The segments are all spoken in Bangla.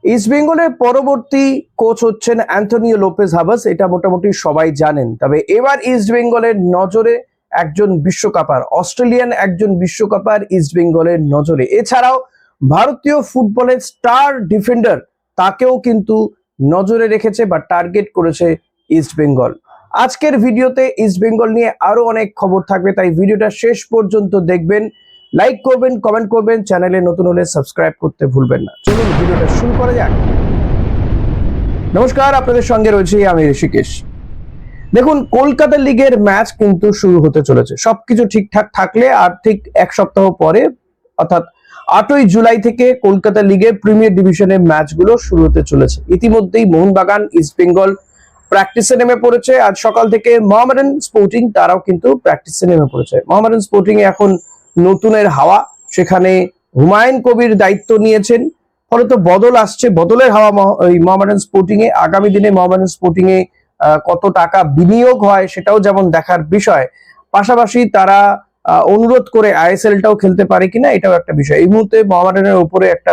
ইস্ট বেঙ্গলের পরবর্তী কোচ হচ্ছেন অ্যান্টনিও লোপেজ হাবাস, এটা মোটামুটি সবাই জানেন। তবে এবার ইস্ট বেঙ্গলের নজরে একজন বিশ্বকাপার, অস্ট্রেলিয়ান একজন বিশ্বকাপার ইস্ট বেঙ্গলের নজরে। এছাড়াও ভারতীয় ফুটবলের স্টার ডিফেন্ডার, তাকেও কিন্তু নজরে রেখেছে বা টার্গেট করেছে ইস্ট বেঙ্গল। আজকের ভিডিওতে ইস্ট বেঙ্গল নিয়ে আরো অনেক খবর থাকবে, তাই ভিডিওটা শেষ পর্যন্ত দেখবেন। লাইক করবেন, কমেন্ট করবেন, চ্যানেলে নতুন হলে সাবস্ক্রাইব করতে ভুলবেন না। চলুন ভিডিওটা শুরু করা যাক। নমস্কার, আপনাদের সঙ্গে রয়েছে আমি ঋষিকেশ। দেখুন, কলকাতা লিগের ম্যাচ কিন্তু শুরু হতে চলেছে। সবকিছু ঠিকঠাক থাকলে আর ঠিক এক সপ্তাহ পরে, অর্থাৎ 8ই জুলাই থেকে কলকাতা লিগের প্রিমিয়ার ডিভিশনের ম্যাচগুলো শুরু হতে চলেছে। ইতিমধ্যেই মোহনবাগান, ইস্ট বেঙ্গল প্র্যাকটিসে নেমে পড়েছে। আজ সকাল থেকে মোহামেডান স্পোর্টিং, তারাও কিন্তু প্র্যাকটিসে নেমে পড়েছে। মোহামেডান স্পোর্টিং এ এখন নতুনের হাওয়া, সেখানে হুমায়ুন কবির দায়িত্ব নিয়েছেন, ফলে তো বদল আসছে, বদলের হাওয়া মোহামেডান স্পোর্টিং এ। আগামী দিনে মোহামেডান স্পোর্টিং এ কত টাকা বিনিয়োগ হয় সেটাও যেমন দেখার বিষয়, পাশাপাশি তারা অনুরোধ করে আইএসএলটাও খেলতে পারে কিনা এটাও একটা বিষয়। এই মুহূর্তে মোহামেডানের উপরে একটা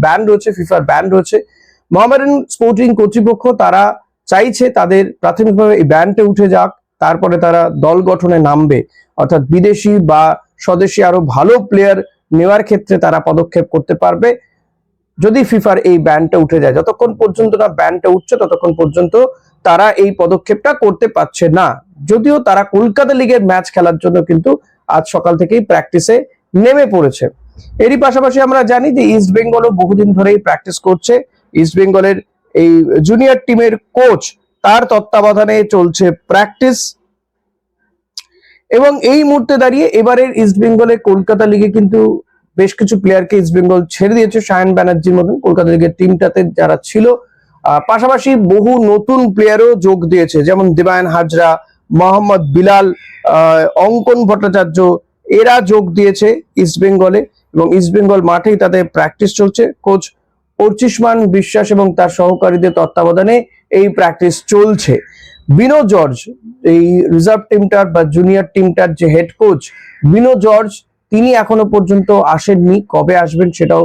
ব্যান রয়েছে, ফিফার ব্যান রয়েছে। মোহামেডান স্পোর্টিং কর্তৃপক্ষ তারা চাইছে তাদের প্রাথমিকভাবে এই ব্যানটা উঠে যাক, তারপরে তারা দল গঠনে নামবে, অর্থাৎ বিদেশি বা স্বদেশি আরো ভালো প্লেয়ার নেওয়ার ক্ষেত্রে তারা পদক্ষেপ করতে পারবে যদি ফিফার এই ব্যানটা উঠে যায়। যতক্ষণ পর্যন্ত না ব্যানটা উঠছে ততক্ষণ পর্যন্ত তারা এই পদক্ষেপটা করতে পারছে না। যদিও তারা কলকাতা লিগের ম্যাচ খেলার জন্য কিন্তু আজ সকাল থেকেই প্র্যাকটিসে নেমে পড়েছে। এরই পাশাপাশি আমরা জানি যে ইস্ট বেঙ্গলও বহুদিন ধরেই প্র্যাকটিস করছে। ইস্ট বেঙ্গলের এই জুনিয়র টিমের কোচ, তার তত্ত্বাবধানে চলছে প্র্যাকটিস। এবং এই মুহূর্তে দাঁড়িয়ে এবারের ইস্ট বেঙ্গলে কলকাতা লিগে কিন্তু বেশ কিছু প্লেয়ারকে ইস্ট বেঙ্গল ছেড়ে দিয়েছে, সায়ন ব্যানার্জির মতন কলকাতা লিগের টিমটাতে যারা ছিল। পাশাপাশি বহু নতুন প্লেয়ারও যোগ দিয়েছে, যেমন দেবায়ন হাজরা, মোহাম্মদ বিলাল, অঙ্কন ভট্টাচার্য, এরা যোগ দিয়েছে ইস্ট বেঙ্গলে। এবং ইস্ট বেঙ্গল মাঠেই তাদের প্র্যাকটিস চলছে। কোচ অর্চিষ্মান বিশ্বাস এবং তার সহকারীদের তত্ত্বাবধানে এই প্র্যাকটিস চলছে। বিনো জর্জ, এই রিজার্ভ টিমটার বা জুনিয়র টিমটার যে হেড কোচ বিনো জর্জ, তিনি এখনো পর্যন্ত আসেননি। কবে আসবেন সেটাও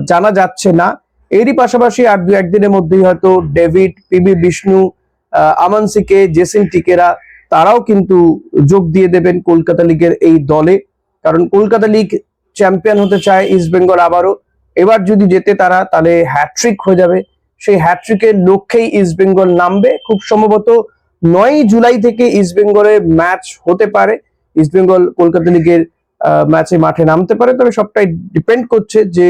জানা যাচ্ছে না। এরই পাশাপাশি আর দু একদিনের মধ্যেই হয়তো ডেভিড, পিবি বিষ্ণু, আমান সিকে, জেসিন টিকেরা, তারাও কিন্তু যোগ দিয়ে দেবেন কলকাতা লিগের এই দলে। কারণ কলকাতা লিগ চ্যাম্পিয়ন হতে চায় ইস্ট বেঙ্গল আবারও। এবার যদি জেতে তারা, তাহলে হ্যাট্রিক হয়ে যাবে। সেই হ্যাট্রিকের লক্ষ্যেই ইস্ট বেঙ্গল নামবে। খুব সম্ভবত 9ই জুলাই থেকে ইস্ট বেঙ্গলের ম্যাচ হতে পারে। ইস্ট বেঙ্গল কলকাতা লিগের ম্যাচে মাঠে নামতে পারে, তবে সবটাই ডিপেন্ড করছে যে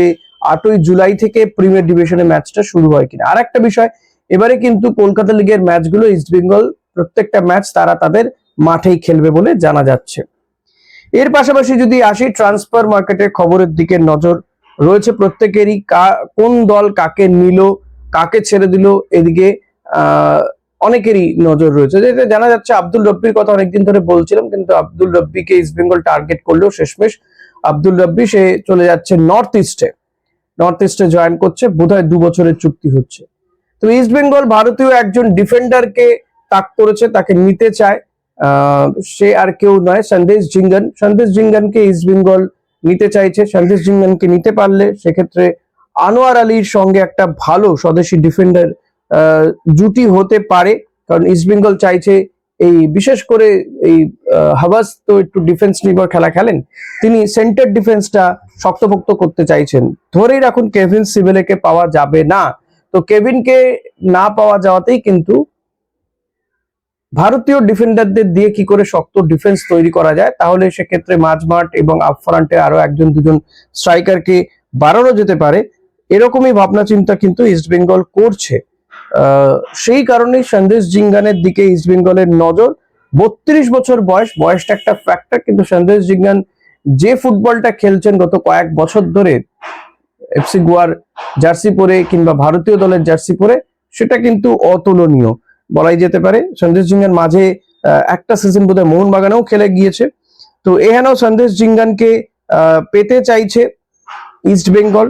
8ই জুলাই থেকে প্রিমিয়ার ডিভিশনের ম্যাচটা শুরু হয় কিনা। আর একটা বিষয়, এবারে কিন্তু কলকাতা লিগের ম্যাচগুলো ইস্ট বেঙ্গল প্রত্যেকটা ম্যাচ তারা তাদের মাঠেই খেলবে বলে জানা যাচ্ছে। এর পাশাপাশি যদি আসি, ট্রান্সফার মার্কেটের খবরের দিকে নজর রয়েছে প্রত্যেকেরই। কোন দল কাকে নিল, কাকে ছেড়ে দিল, এদিকে অনেকেরই নজর রয়েছে। যেটা জানা যাচ্ছে, আব্দুল রব্বির কথা অনেকদিন ধরে বলছিলাম, কিন্তু আব্দুল রব্বিকে ইস্ট বেঙ্গল টার্গেট করলেও শেষমেশ আব্দুল রব্বি সে চলে যাচ্ছে নর্থ ইস্টে জয়েন করছে, বোধহয় 2 বছরের চুক্তি হচ্ছে। তো ইস্ট বেঙ্গল ভারতীয় একজন ডিফেন্ডারকে তাক করেছে, তাকে নিতে চায়। সে আর কেউ নয়, সন্দেশ জিঙ্গানকে ইস্ট বেঙ্গল নিতে চাইছে। সন্দেশ জিঙ্গানকে নিতে পারলে সেক্ষেত্রে আনোয়ার আলীর সঙ্গে একটা ভালো স্বদেশি ডিফেন্ডার জুটি হতে পারে। কারণ ইস্ট বেঙ্গল চাইছে, এই বিশেষ করে এই হাবাস তো একটু ডিফেন্স নির্ভর খেলা খেলেন, তিনি সেন্টার ডিফেন্সটা শক্তপোক্ত করতে চাইছেন। ধরেই রাখুন কেভিন সিভেলেকে পাওয়া যাবে না, তো কেভিনকে না পাওয়া যাওয়াতেই কিন্তু ভারতীয় ডিফেন্ডারদের দিয়ে কি করে শক্ত ডিফেন্স তৈরি করা যায়, তাহলে সেক্ষেত্রে মাঝমাঠ এবং আপফ্রন্টে আরো একজন দুজন স্ট্রাইকারকে বাড়ানো যেতে পারে, এরকমই ভাবনা চিন্তা কিন্তু ইস্ট বেঙ্গল করছে। সেই কারণেই সন্দেশ জিঙ্গানের দিকে ইস্ট বেঙ্গলের নজর। 32 বছর বয়সটা একটা ফ্যাক্টর, কিন্তু সন্দেশ জিঙ্গান যে ফুটবলটা খেলছেন গত কয়েক বছর ধরে এফসি গোয়ার জার্সি পরে কিংবা ভারতীয় দলের জার্সি পরে, সেটা কিন্তু অতুলনীয় বলাই যেতে পারে। সন্দেশ জিঙ্গান মাঝে একটা সিজন বোধহয় মোহনবাগানেও খেলে গিয়েছে। তো এখানেও সন্দেশ জিঙ্গানকে পেতে চাইছে ইস্ট বেঙ্গল।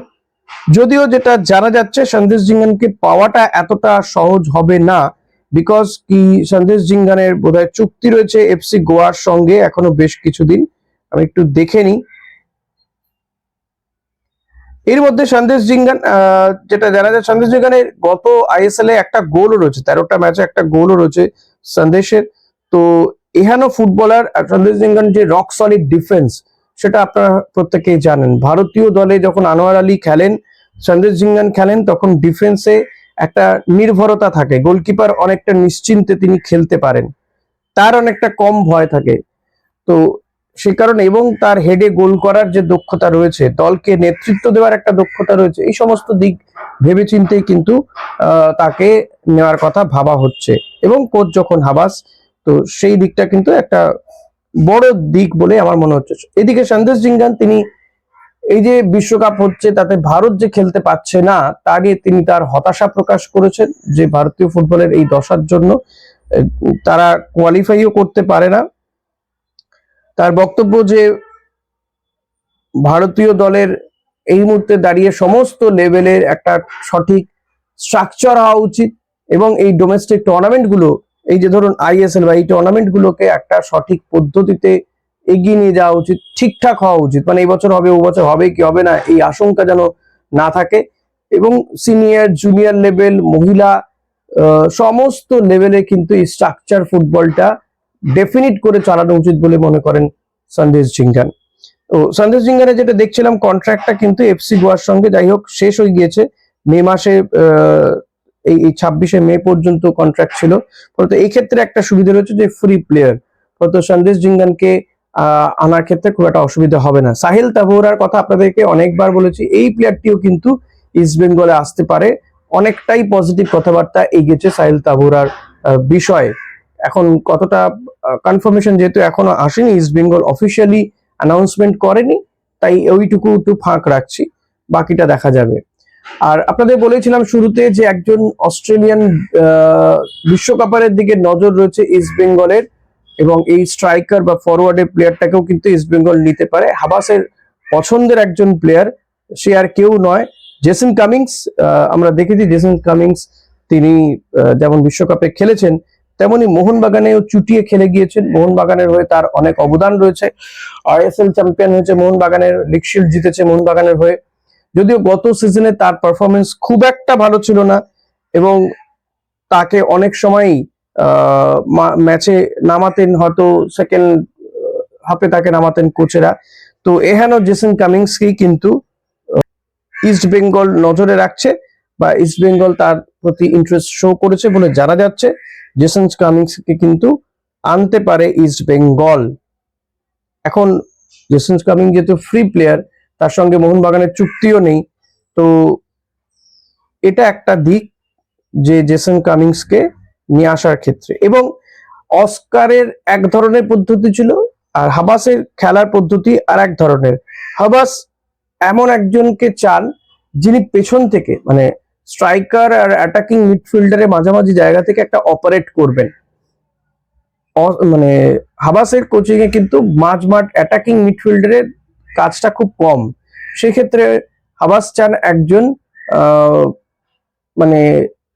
যদিও যেটা জানা যাচ্ছে, সন্দেশ জিঙ্গানকে পাওয়াটা এতটা সহজ হবে না, বিকজ কি সন্দেশ জিঙ্গানের বোধহয় চুক্তি রয়েছে এফসি গোয়ার সঙ্গে এখনো বেশ কিছুদিন। আমি একটু দেখে নিই। এর মধ্যে সন্দেশ জিঙ্গান, যেটা জানা যায়, সন্দেশ জিঙ্গানের গত আইএসএল এ একটা গোলও রয়েছে, 13টা ম্যাচে একটা গোলও রয়েছে সন্দেশের। তো এহানো ফুটবলার সন্দেশ জিঙ্গান যে রক সলিড ডিফেন্স, সেটা আপনারা প্রত্যেকেই জানেন। ভারতীয় দলে যখন আনোয়ার আলী খেলেন, সন্দেশ জিঙ্গান খেলেন, তখন ডিফেন্সে একটা নির্ভরতা থাকে, গোলকিপার অনেকটা নিশ্চিন্তে তিনি খেলতে পারেন, তার অনেকটা কম ভয় থাকে। তো সে কারণে, এবং তার হেডে গোল করার যে দক্ষতা রয়েছে, দলকে নেতৃত্ব দেওয়ার একটা দক্ষতা রয়েছে, এই সমস্ত দিক ভেবেচিন্তেই কিন্তু তাকে নেওয়ার কথা ভাবা হচ্ছে, এবং কোচ যখন হাবাস, তো সেই দিকটা কিন্তু একটা বড় দিক বলে আমার মনে হচ্ছে। এদিকে সন্দেশ জিঙ্গান, তিনি এই যে বিশ্বকাপ হচ্ছে তাতে ভারত যে খেলতে পারছে না, তা আগে তিনি তার হতাশা প্রকাশ করেছেন যে ভারতীয় ফুটবলের এই দশার জন্য তারা কোয়ালিফাইও করতে পারে না। তার বক্তব্য যে ভারতীয় দলের এই মুহূর্তে দাঁড়িয়ে সমস্ত লেভেলের একটা সঠিক স্ট্রাকচার হওয়া উচিত, এবং এই ডোমেস্টিক টুর্নামেন্ট গুলো, এই যে ধরুন আইএসএল বা এই টুর্নামেন্ট গুলোকে একটা সঠিক পদ্ধতিতে এগিয়ে নিয়ে যাওয়া উচিত, ঠিকঠাক হওয়া উচিত। মানে এই বছর হবে, ও বছর হবে কি হবে না, এই আশঙ্কা যেন না থাকে, এবং সিনিয়র জুনিয়র লেভেল, মহিলা, সমস্ত লেভেলে কিন্তু এই স্ট্রাকচার ফুটবলটা ডেফিনিট করে চালানো উচিত বলে মনে করেন সন্দেশ জিঙ্গান। তো সন্দেশ জিঙ্গানে যেটা দেখছিলাম, কন্ট্রাক্টটা কিন্তু এফসি গোয়ার সঙ্গে যাই হোক শেষ হয়ে গিয়েছে মে মাসে, এই 26শে মে পর্যন্ত কন্ট্রাক্ট ছিল। ফলে এই ক্ষেত্রে একটা সুবিধা রয়েছে যে ফ্রি প্লেয়ার, ফলে সন্দেশ জিঙ্গানকে আনার ক্ষেত্রে খুব একটা অসুবিধা হবে না। সাহিল তাবোরার কথা আপনাদেরকে অনেকবার বলেছি, এই প্লেয়ারটিও কিন্তু ইস্ট বেঙ্গলে আসতে পারে, অনেকটাই পজিটিভ কথাবার্তা এগিয়েছে সাহিল তাবোরার বিষয়ে। এখন কতটা কনফার্মেশন যেহেতু এখনো আসেনি, ইস্ট বেঙ্গল অফিসিয়ালি অ্যানাউন্সমেন্ট করেনি, তাই ওইটুকু একটু ফাঁক রাখছি, বাকিটা দেখা যাবে। আর আপনাদের বলেছিলাম শুরুতে যে একজন অস্ট্রেলিয়ান বিশ্বকাপারের দিকে নজর রয়েছে ইস্ট বেঙ্গলের, এবং এই স্ট্রাইকার বা ফরওয়ার্ডের প্লেয়ারটাকেও কিন্তু ইস্ট বেঙ্গল নিতে পারে। হাবাসের পছন্দের একজন প্লেয়ার, সে আর কেউ নয়, জেসন কামিংস। আমরা দেখেছি জেসন কামিংস তিনি যেমন বিশ্বকাপে খেলেছেন, তেমনি মোহনবাগানেও চুটিয়ে খেলে গিয়েছেন। মোহনবাগানের হয়ে তার অনেক অবদান রয়েছে, আইএসএল চ্যাম্পিয়ন হয়েছে মোহনবাগানের, লিগ শিল্ড জিতেছে মোহনবাগানের হয়ে। যদিও গত সিজনে তার পারফরমেন্স খুব একটা ভালো ছিল না, এবং তাকে অনেক সময়ই ম্যাচে নামাতেন, হয়তো সেকেন্ড হাফে তাকে নামাতেন কোচেরা। তো এহেন জেসন কামিংসকেই কিন্তু ইস্ট বেঙ্গল নজরে রাখছে, বা ইস্ট বেঙ্গল তার প্রতি ইন্টারেস্ট শো করেছে বলে জানা যাচ্ছে। জেসন কামিংসকে কিন্তু আনতে পারে ইস্ট বেঙ্গল। এখন জেসন কামিং যেহেতু ফ্রি প্লেয়ার, তার সঙ্গে মোহনবাগানের চুক্তিও নেই, তো এটা একটা দিক যে জেসন কামিংসকে নিয়ে আসার ক্ষেত্রে। এবং অস্কারের এক ধরনের পদ্ধতি ছিল, আর হাবাসের খেলার পদ্ধতি আর এক ধরনের। হাবাস এমন একজনকে চান যিনি পেছন থেকে, মানে স্ট্রাইকার আর অ্যাটাকিং মিডফিল্ডারের মাঝামাঝি জায়গা থেকে একটা অপারেট করবেন। মানে হাবাসের কোচিং এ কিন্তু মাঝমাঠ অ্যাটাকিং মিডফিল্ডারের কাজটা খুব কম, সেক্ষেত্রে হাবাস চান একজন মানে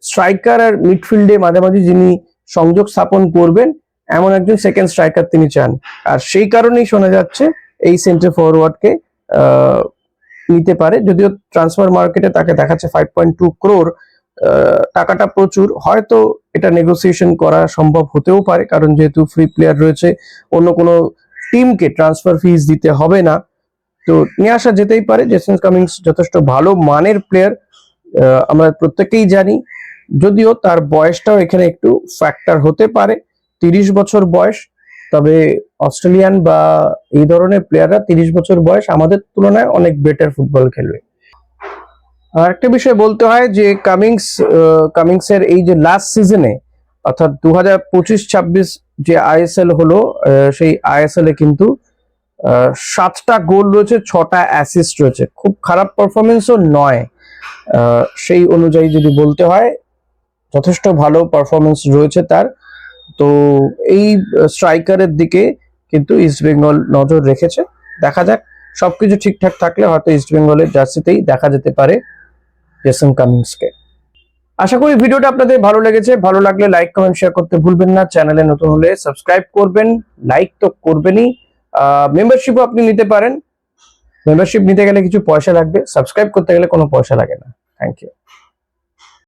স্ট্রাইকার আর মিডফিল্ডে মাঝামাঝি যিনি সংযোগ স্থাপন করবেন, এমন একজন সেকেন্ড স্ট্রাইকার তিনি চান। আর সেই কারণেই শোনা যাচ্ছে এই সেন্টার ফরওয়ার্ডকে নিতে পারে, যদিও ট্রান্সফার মার্কেটে তাকে দেখাচ্ছে 5.2 crore, টাকাটা প্রচুর, হয়তো এটা নেগোসিয়েশন করা সম্ভব হতেও পারে, কারণ যেহেতু ফ্রি প্লেয়ার রয়েছে, অন্য কোনো টিমকে ট্রান্সফার ফিস দিতে হবে না, তো নিয়ে আসা যেতেই পারে। জেসন কামিংস যথেষ্ট ভালো মানের প্লেয়ার, আমরা প্রত্যেকেই জানি, যদিও তার বয়সটাও এখানে একটু ফ্যাক্টর হতে পারে, 30 বছর বয়স। তবে অস্ট্রেলিয়ান বা এই ধরনের প্লেয়াররা 30 বছর বয়স আমাদের তুলনায় অনেক বেটার ফুটবল খেলবে। আর একটা বিষয় বলতে হয় যে কামিংসের এই যে লাস্ট সিজনে, অর্থাৎ 2025-26 যে আইএসএল হলো, সেই আইএসএল এ কিন্তু 7টা গোল রয়েছে, 6টা অ্যাসিস্ট রয়েছে, খুব খারাপ পারফরমেন্সও নয়। সেই অনুযায়ী যদি বলতে হয়, যথেষ্ট ভালো পারফরমেন্স রয়েছে তার। তো এই স্ট্রাইকারের দিকে কিন্তু ইস্ট বেঙ্গল নজর রেখেছে, দেখা যাক, সবকিছু ঠিকঠাক থাকলে হয়তো ইস্ট বেঙ্গলের জার্সিতেই দেখা যেতে পারে জেসন কামিংসকে। আশা করি ভিডিওটা আপনাদের ভালো লেগেছে, ভালো লাগলে লাইক কমেন্ট শেয়ার করতে ভুলবেন না, চ্যানেলে নতুন হলে সাবস্ক্রাইব করবেন, লাইক তো করবেনই, মেম্বারশিপও আপনি নিতে পারেন। মেম্বারশিপ নিতে গেলে কিছু পয়সা লাগবে, সাবস্ক্রাইব করতে গেলে কোনো পয়সা লাগে না। Thank you.